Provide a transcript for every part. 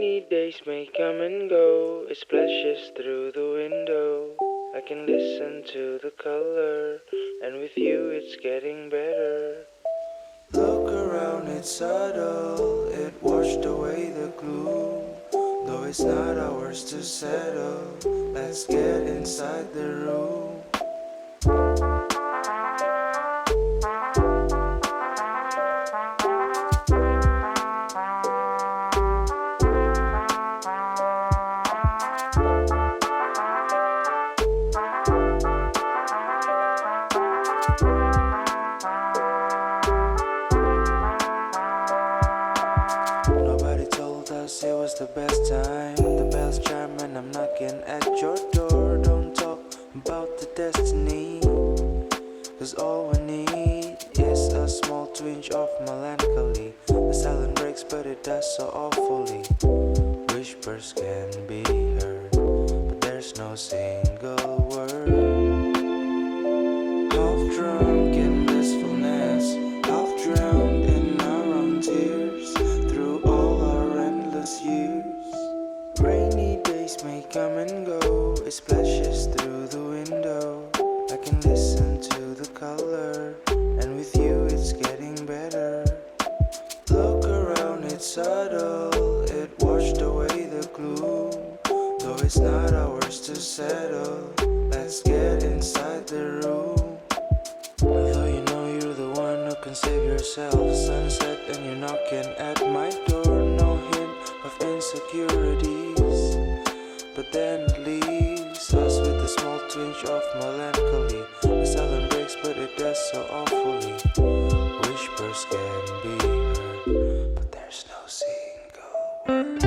Rainy days may come and go, it splashes through the window. I can listen to the color, and with you it's getting better. Look around, it's subtle, it washed away the gloom. Though it's not ours to settle, let's get inside the room. Nobody told us it was the best time. The bells chime and I'm knocking at your door. Don't talk about the destiny, 'cause all we need is a small twinge of melancholy. The silence breaks but it does so awfully. Whispers can be heard, but there's no single word. Half drunk in blissfulness, half drowned in our own tears. Through all our endless years, rainy days may come and go. It splashes through the window. I can listen to the color, and with you it's getting better. Look around, it's subtle, it washed away the gloom. Though it's not ours to settle, let's get inside the room. Although you know you're the one who can save yourself. Sunset and you're knocking at my door. No hint of insecurities, but then it leaves us with a small twinge of melancholy. The silence breaks but it does so awfully. Whispers can be heard, but there's no single word.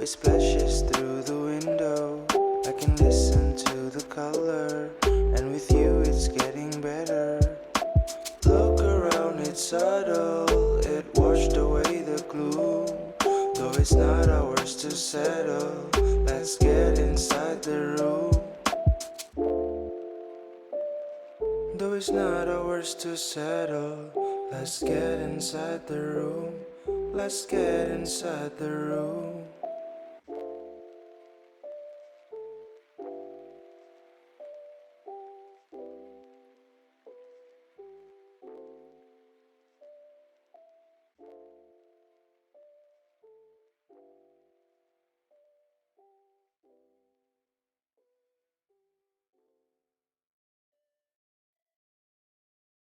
It splashes through the window. I can listen to the color, and with you it's getting better. Look around, it's subtle, it washed away the gloom. Though it's not ours to settle, let's get inside the room. Though it's not ours to settle, let's get inside the room. Let's get inside the room.